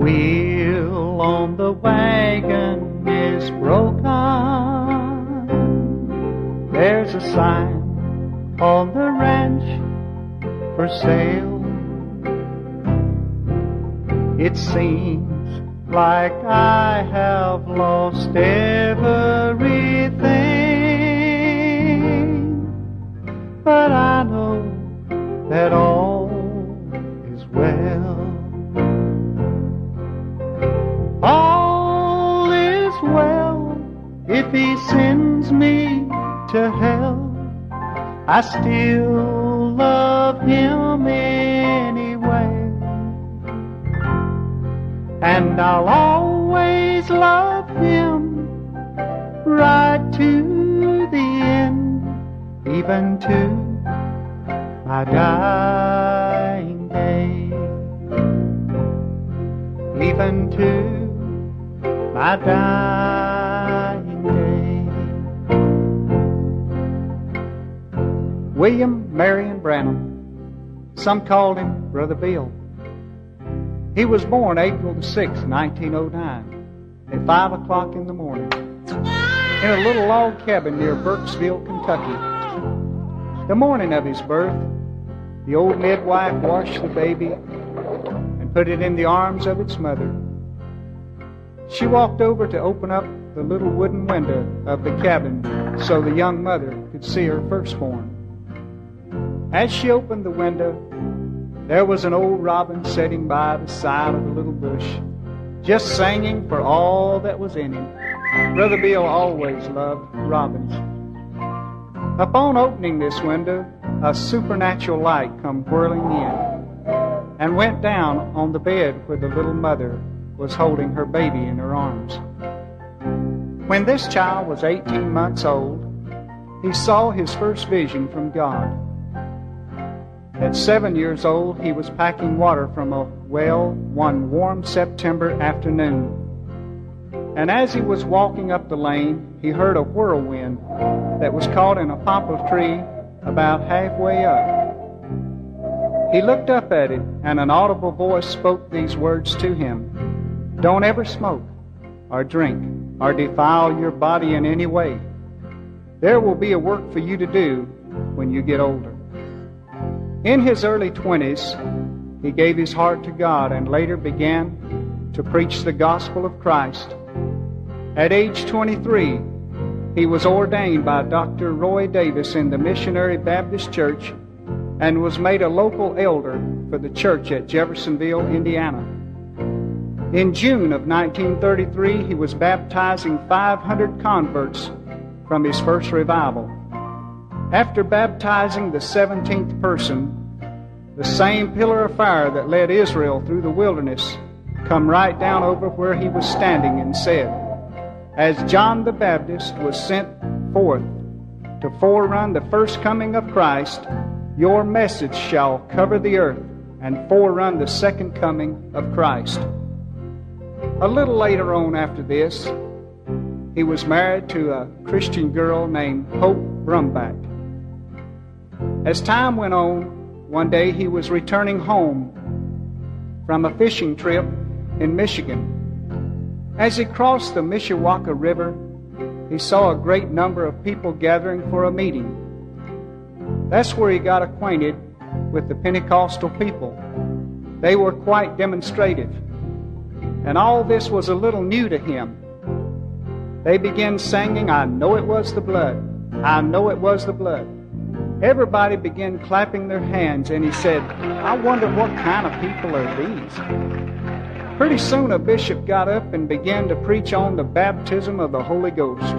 wheel on the wagon is broken. There's a sign on the ranch for sale. It seems like I have lost everything, but I know that all is well. All is well if he sends me to hell. I still love him anyway, and I'll always love him right to the end, even to my dying day, even to my dying day. William Marion Branham, some called him Brother Bill. He was born April the 6th, 1909, at 5 o'clock in the morning, in a little log cabin near Burkesville, Kentucky. The morning of his birth, the old midwife washed the baby and put it in the arms of its mother. She walked over to open up the little wooden window of the cabin so the young mother could see her firstborn. As she opened the window, there was an old robin sitting by the side of the little bush, just singing for all that was in him. Brother Bill always loved robins. Upon opening this window, a supernatural light come whirling in and went down on the bed where the little mother was holding her baby in her arms. When this child was 18 months old, he saw his first vision from God. At 7 years old, he was packing water from a well one warm September afternoon. And as he was walking up the lane, he heard a whirlwind that was caught in a poplar tree about halfway up. He looked up at it, and an audible voice spoke these words to him: "Don't ever smoke or drink or defile your body in any way. There will be a work for you to do when you get older." In his early 20s, he gave his heart to God and later began to preach the gospel of Christ. At age 23, he was ordained by Dr. Roy Davis in the Missionary Baptist Church and was made a local elder for the church at Jeffersonville, Indiana. In June of 1933, he was baptizing 500 converts from his first revival. After baptizing the 17th person, the same pillar of fire that led Israel through the wilderness come right down over where he was standing and said, "As John the Baptist was sent forth to forerun the first coming of Christ, your message shall cover the earth and forerun the second coming of Christ." A little later on after this, he was married to a Christian girl named Hope Brumback. As time went on, one day he was returning home from a fishing trip in Michigan. As he crossed the Mishawaka River, he saw a great number of people gathering for a meeting. That's where he got acquainted with the Pentecostal people. They were quite demonstrative, and all this was a little new to him. They began singing, "I know it was the blood. I know it was the blood." Everybody began clapping their hands, and he said, "I wonder what kind of people are these?" Pretty soon a bishop got up and began to preach on the baptism of the Holy Ghost.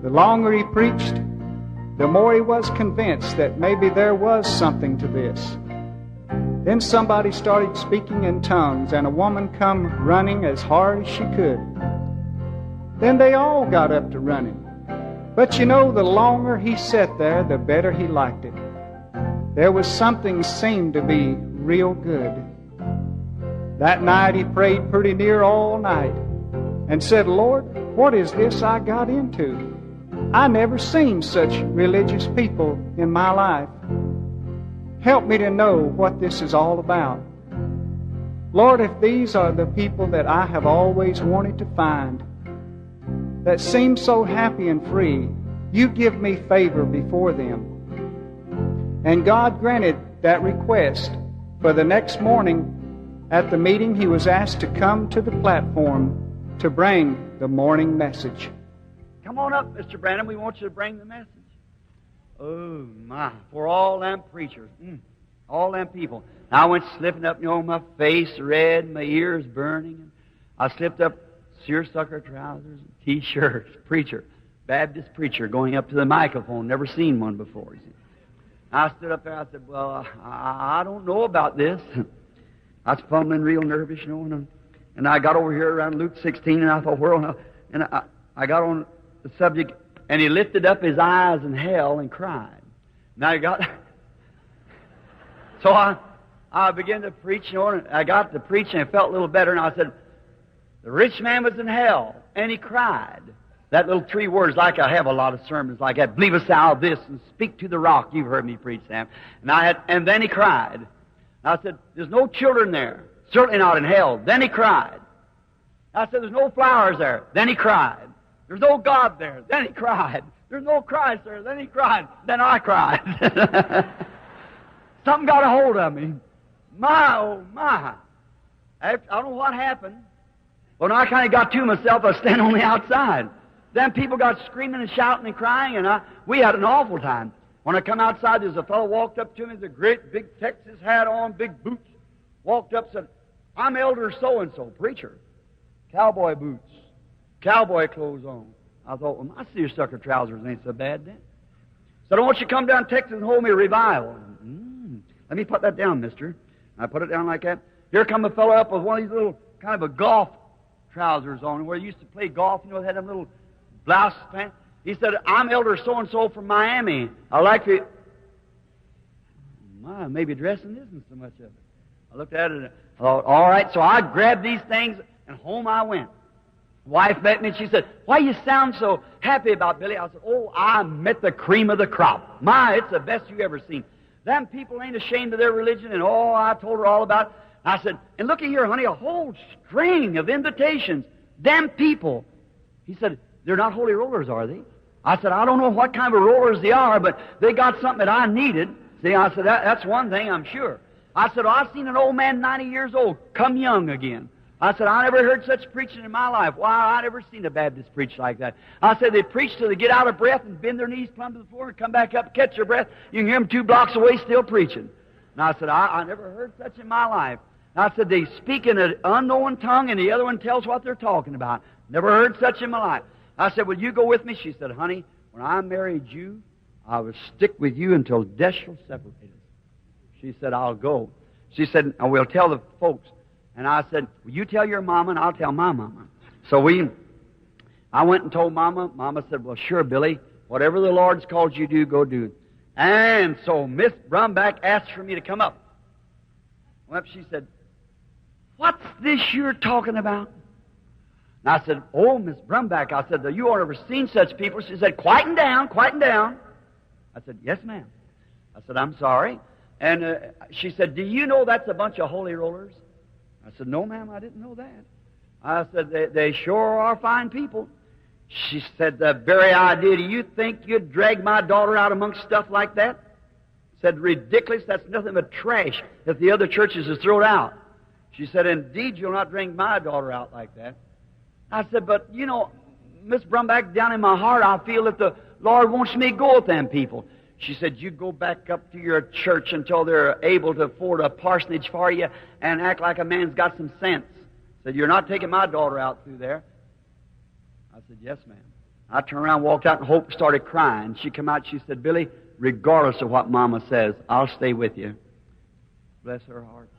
The longer he preached, the more he was convinced that maybe there was something to this. Then somebody started speaking in tongues, and a woman come running as hard as she could. Then they all got up to running. But you know, the longer he sat there, the better he liked it. There was something seemed to be real good. That night he prayed pretty near all night and said, "Lord, what is this I got into? I never seen such religious people in my life. Help me to know what this is all about." Lord, if these are the people that I have always wanted to find, that seem so happy and free, you give me favor before them. And God granted that request, for the next morning at the meeting he was asked to come to the platform to bring the morning message. Come on up, Mr. Branham. We want you to bring the message. Oh, my. For all them preachers. All them people. I went slipping up, my face red, my ears burning. I slipped up seersucker trousers and T-shirts. Preacher. Baptist preacher going up to the microphone. Never seen one before. You see. I stood up there. I said, well, I don't know about this. I was fumbling real nervous, and I got over here around Luke 16, and I thought, and I got on the subject, and he lifted up his eyes in hell and cried. Now so I began to preach, and I got to preach, and I felt a little better, and I said, the rich man was in hell, and he cried. That little 3 words, like I have a lot of sermons like that. Believest thou this, and speak to the rock. You've heard me preach, Sam. And then he cried. I said, there's no children there. Certainly not in hell. Then he cried. I said, there's no flowers there. Then he cried. There's no God there. Then he cried. There's no Christ there. Then he cried. Then I cried. Something got a hold of me. My, oh my. I don't know what happened. When I kind of got to myself, I was standing on the outside. Then people got screaming and shouting and crying, and we had an awful time. When I come outside, there's a fellow walked up to me with a great big Texas hat on, big boots. Walked up and said, I'm Elder so-and-so, preacher. Cowboy boots, cowboy clothes on. I thought, well, my seersucker trousers ain't so bad then. Said, I want you to come down to Texas and hold me a revival. Let me put that down, mister. I put it down like that. Here come a fellow up with one of these little kind of a golf trousers on, where he used to play golf, they had them little blouse pants. He said, I'm Elder so-and-so from Miami. I'd like to... maybe dressing isn't so much of it. I looked at it and I thought, all right, so I grabbed these things and home I went. Wife met me and she said, why you sound so happy about Billy? I said, oh, I met the cream of the crop. It's the best you ever seen. Them people ain't ashamed of their religion, and I told her all about it. I said, and looky here, honey, a whole string of invitations. Them people. He said, they're not holy rollers, are they? I said, I don't know what kind of rollers they are, but they got something that I needed. See, I said, that's one thing, I'm sure. I said, I've seen an old man 90 years old come young again. I said, I never heard such preaching in my life. Why, I never seen a Baptist preach like that. I said, they preach till they get out of breath and bend their knees plumb to the floor and come back up, catch their breath. You can hear them 2 blocks away still preaching. And I said, I never heard such in my life. And I said, they speak in an unknown tongue and the other one tells what they're talking about. Never heard such in my life. I said, will you go with me? She said, honey, when I married you, I will stick with you until death shall separate us. She said, I'll go. She said, I will tell the folks. And I said, will you tell your mama and I'll tell my mama. So I went and told Mama. Mama said, well, sure, Billy, whatever the Lord's called you to do, go do it. And so Miss Brumback asked for me to come up. Well, she said, what's this you're talking about? And I said, oh, Miss Brumback, I said, you ain't ever seen such people. She said, quieten down, quieten down. I said, yes, ma'am. I said, I'm sorry. And she said, do you know that's a bunch of holy rollers? I said, no, ma'am, I didn't know that. I said, they sure are fine people. She said, the very idea, do you think you'd drag my daughter out amongst stuff like that? Said, ridiculous, that's nothing but trash that the other churches has thrown out. She said, indeed, you'll not drag my daughter out like that. I said, but, Miss Brumback, down in my heart, I feel that the Lord wants me to go with them people. She said, you go back up to your church until they're able to afford a parsonage for you and act like a man's got some sense. Said, you're not taking my daughter out through there. I said, yes, ma'am. I turned around, walked out, and Hope started crying. She come out, she said, Billy, regardless of what Mama says, I'll stay with you. Bless her heart.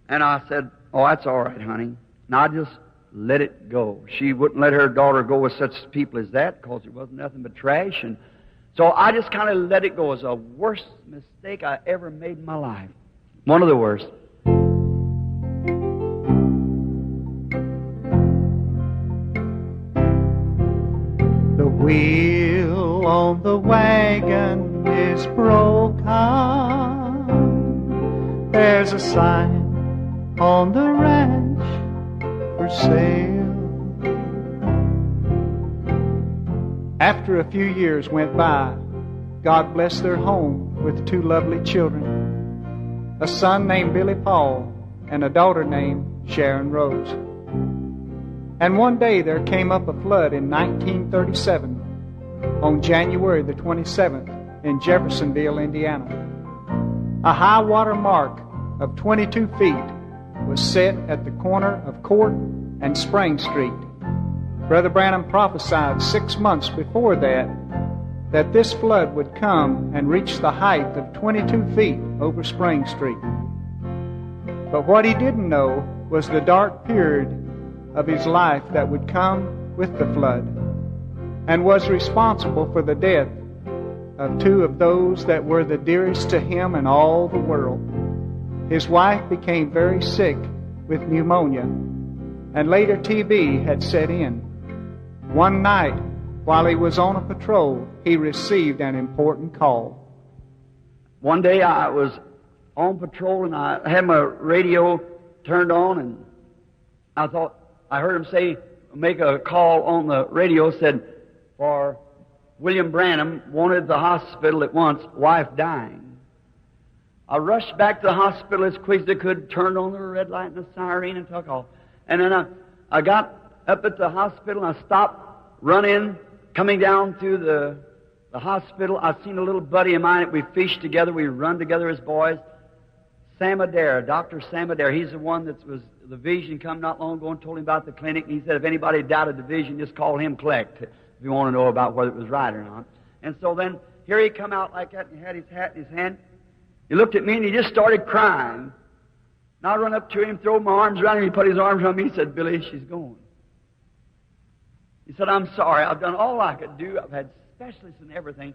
And I said, oh, that's all right, honey. And I just let it go. She wouldn't let her daughter go with such people as that because it wasn't nothing but trash. And so I just kind of let it go. It was the worst mistake I ever made in my life. One of the worst. The wheel on the wagon is broken. There's a sign on the ranch for sale. After a few years went by, God blessed their home with two lovely children, a son named Billy Paul and a daughter named Sharon Rose. And one day there came up a flood in 1937 on January the 27th in Jeffersonville, Indiana. A high water mark of 22 feet was set at the corner of Court and Spring Street. Brother Branham prophesied 6 months before that this flood would come and reach the height of 22 feet over Spring Street. But what he didn't know was the dark period of his life that would come with the flood, and was responsible for the death of two of those that were the dearest to him in all the world. His wife became very sick with pneumonia, and later TB had set in. One night, while he was on a patrol, he received an important call. One day I was on patrol and I had my radio turned on, and I thought, I heard him say, make a call on the radio, said, for William Branham, wanted at the hospital at once, wife dying. I rushed back to the hospital as quick as I could, turned on the red light and the siren and took off. And then I got up at the hospital and I stopped running, coming down through the hospital. I seen a little buddy of mine that we fished together, we run together as boys. Sam Adair, Dr. Sam Adair, he's the one that was the vision come not long ago and told him about the clinic. And he said if anybody doubted the vision, just call him collect if you want to know about whether it was right or not. And so then here he come out like that and he had his hat in his hand. He looked at me and he just started crying. And I run up to him, throw my arms around him, he put his arms around me, he said, Billy, she's going. He said, I'm sorry, I've done all I could do. I've had specialists and everything.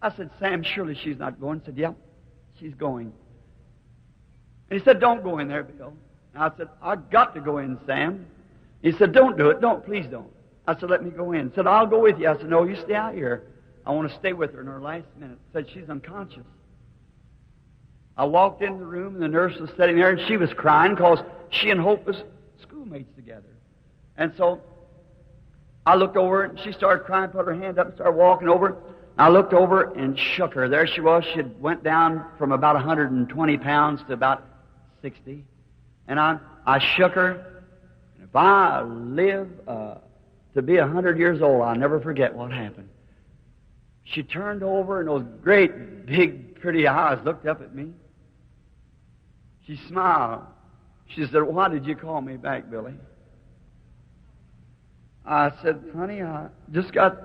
I said, Sam, surely she's not going. He said, yeah, she's going. And he said, don't go in there, Bill. And I said, I've got to go in, Sam. He said, don't do it. Don't, please don't. I said, let me go in. He said, I'll go with you. I said, no, you stay out here. I want to stay with her in her last minute. He said, she's unconscious. I walked in the room and the nurse was sitting there and she was crying because she and Hope was schoolmates together. And so I looked over and she started crying, put her hand up and started walking over. I looked over and shook her. There she was. She had went down from about 120 pounds to about 60. And I shook her. And if I live to be 100 years old, I'll never forget what happened. She turned over and those great, big, pretty eyes looked up at me. She smiled. She said, why did you call me back, Billy? I said, honey, I just got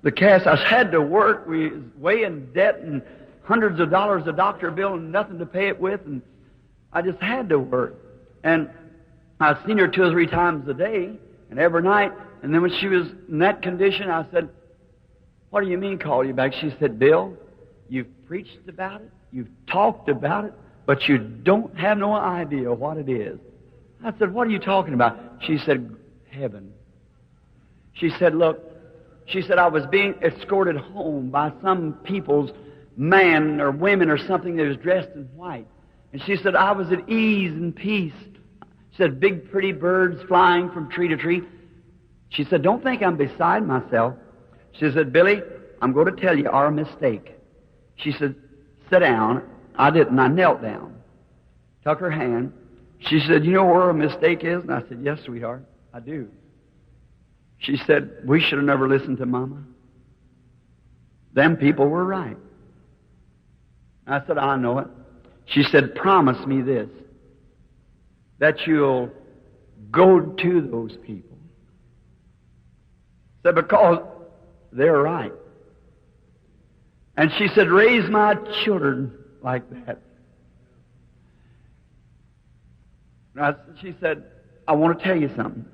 the cast. I had to work. We was way in debt and hundreds of dollars a doctor bill and nothing to pay it with. And I just had to work. And I'd seen her 2 or 3 times a day and every night. And then when she was in that condition, I said, what do you mean call you back? She said, Bill, you've preached about it, you've talked about it, but you don't have no idea what it is. I said, what are you talking about? She said, heaven. She said, look, she said, I was being escorted home by some people's man or women or something that was dressed in white. And she said, I was at ease and peace. She said, big pretty birds flying from tree to tree. She said, don't think I'm beside myself. She said, Billy, I'm going to tell you our mistake. She said, sit down. I didn't. I knelt down. Took her hand. She said, you know where our mistake is? And I said, yes, sweetheart, I do. She said, we should have never listened to Mama. Them people were right. I said, I know it. She said, promise me this, that you'll go to those people. I said, because they're right. And she said, raise my children like that. And she said, I want to tell you something.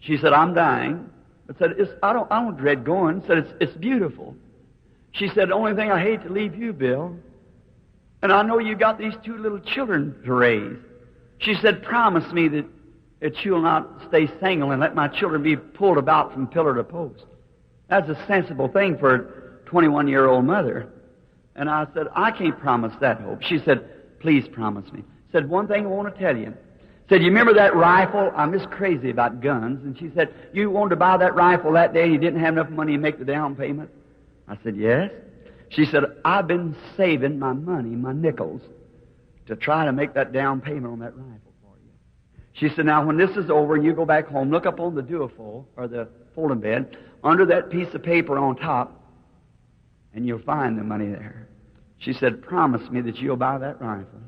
She said, I'm dying. I said, I don't dread going. Said, it's beautiful. She said, the only thing I hate to leave you, Bill. And I know you got these 2 little children to raise. She said, promise me that you'll not stay single and let my children be pulled about from pillar to post. That's a sensible thing for a 21-year-old mother. And I said, I can't promise that, Hope. She said, please promise me. Said, one thing I want to tell you. Said, you remember that rifle? I'm just crazy about guns. And she said, you wanted to buy that rifle that day and you didn't have enough money to make the down payment? I said, yes. She said, I've been saving my money, my nickels, to try to make that down payment on that rifle for you. She said, now when this is over and you go back home, look up on the duofold, or the folding bed, under that piece of paper on top, and you'll find the money there. She said, promise me that you'll buy that rifle.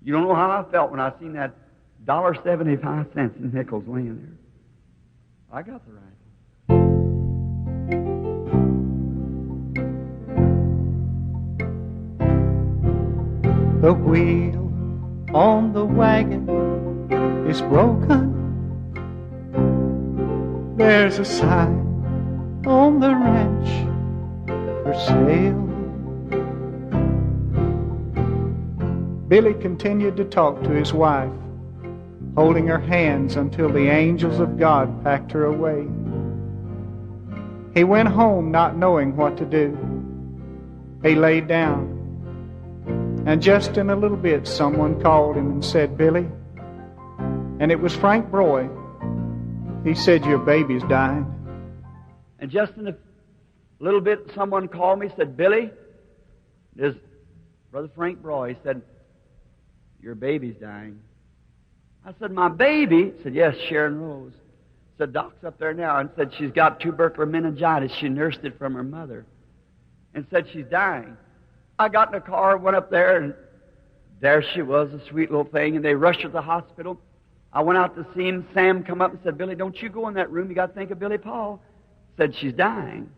You don't know how I felt when I seen that $1.75 in nickels laying there. I got the rifle. The wheel on the wagon is broken. There's a sign on the ranch for sale. Billy continued to talk to his wife, holding her hands until the angels of God packed her away. He went home not knowing what to do. He laid down, and just in a little bit someone called him and said, Billy, and it was Frank Broy. He said, your baby's dying. And just in a little bit someone called me, said, Billy, there's Brother Frank Broy. He said, your baby's dying. I said, my baby? He said, yes, Sharon Rose. Said, Doc's up there now, and said she's got tubercular meningitis. She nursed it from her mother. And said she's dying. I got in a car, went up there, and there she was, a sweet little thing, and they rushed her to the hospital. I went out to see him. Sam come up and said, Billy, don't you go in that room. You got to think of Billy Paul. Said, she's dying.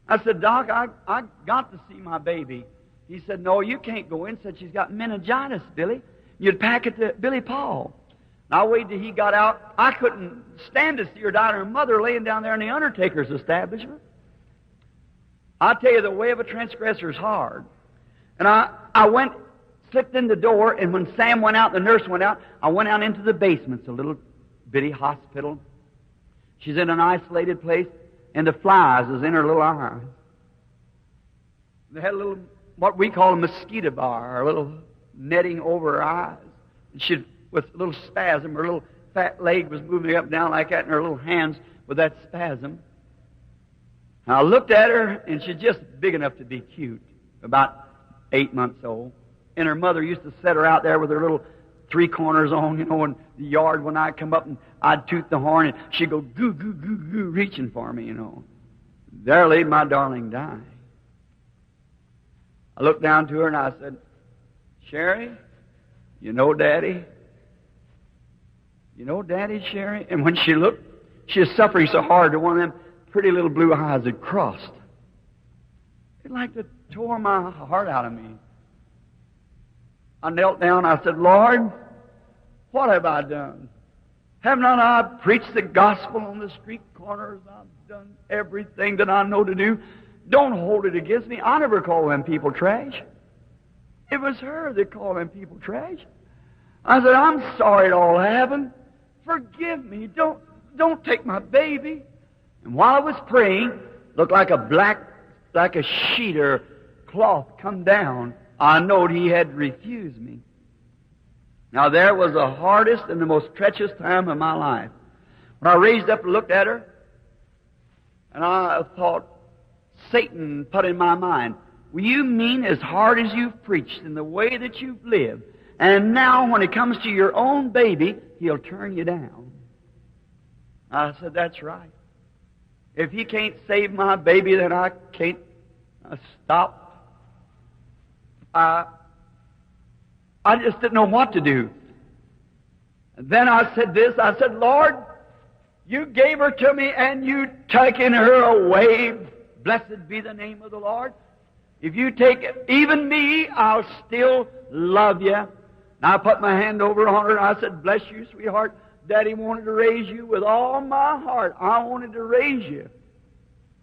I said, Doc, I got to see my baby. He said, no, you can't go in. Said, she's got meningitis, Billy. You'd pack it to Billy Paul. And I waited till he got out. I couldn't stand to see her die, her mother laying down there in the undertaker's establishment. I tell you, the way of a transgressor is hard. And I went, slipped in the door, and when Sam went out, the nurse went out, I went out into the basement. It's a little bitty hospital. She's in an isolated place, and the flies is in her little eye. They had a little, what we call a mosquito bar, a little netting over her eyes. And she, with a little spasm, her little fat leg was moving up and down like that, and her little hands with that spasm. And I looked at her, and she's just big enough to be cute, about 8 months old. And her mother used to set her out there with her little 3 corners on, in the yard when I'd come up and I'd toot the horn, and she'd go goo, goo, goo, goo, reaching for me, There laid my darling dying. I looked down to her and I said, Sherry, you know Daddy? You know Daddy, Sherry? And when she looked, she was suffering so hard that one of them pretty little blue eyes had crossed. It like to tore my heart out of me. I knelt down. I said, Lord, what have I done? Have not I preached the gospel on the street corners? I've done everything that I know to do. Don't hold it against me. I never call them people trash. It was her that called them people trash. I said, I'm sorry it all happened. Forgive me. Don't take my baby. And while I was praying, looked like a sheet or cloth come down. I knowed he had refused me. Now there was the hardest and the most treacherous time of my life. When I raised up and looked at her, and I thought, Satan put in my mind, well, you mean as hard as you've preached and the way that you've lived, and now when it comes to your own baby, he'll turn you down. I said, that's right. If he can't save my baby, then I can't stop. I just didn't know what to do. And then I said this, I said, Lord, you gave her to me and you taken her away. Blessed be the name of the Lord. If you take even me, I'll still love you. And I put my hand over on her and I said, bless you, sweetheart. Daddy wanted to raise you with all my heart. I wanted to raise you.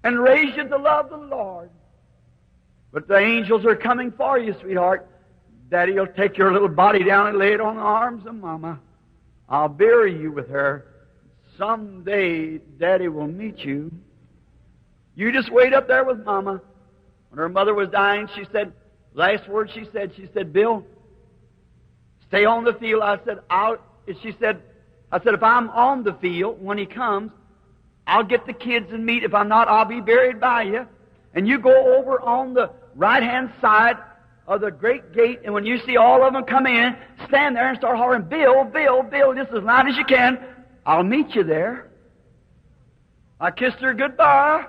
And raise you to love the Lord. But the angels are coming for you, sweetheart. Daddy will take your little body down and lay it on the arms of Mama. I'll bury you with her. Someday, Daddy will meet you. You just wait up there with Mama. When her mother was dying, she said, last word she said, Bill, stay on the field. I said, she said, if I'm on the field when he comes, I'll get the kids and meet. If I'm not, I'll be buried by you. And you go over on the right-hand side of the great gate, and when you see all of them come in, stand there and start hollering, Bill, Bill, Bill, just as loud as you can. I'll meet you there. I kissed her goodbye.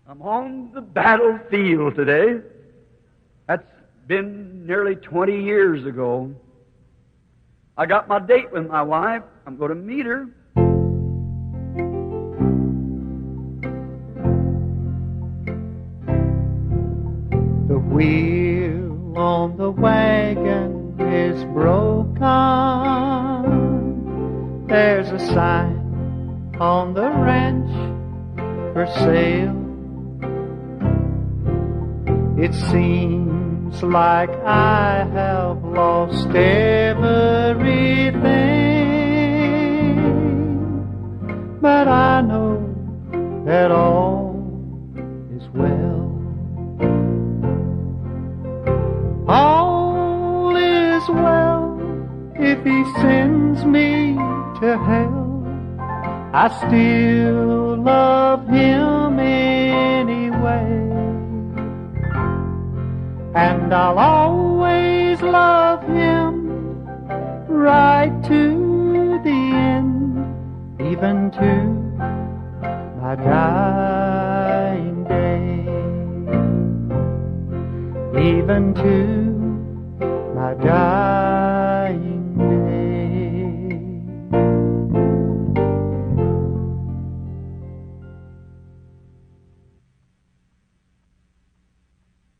I'm on the battlefield today. That's been nearly 20 years ago. I got my date with my wife. I'm going to meet her. The wheel on the wagon is broken. There's a sign on the ranch for sale. It seems like I have lost everything, but I know that all is well. All is well if He sends me to hell. I still love Him anyway. And I'll always love Him right to the end, even to my dying day, even to my dying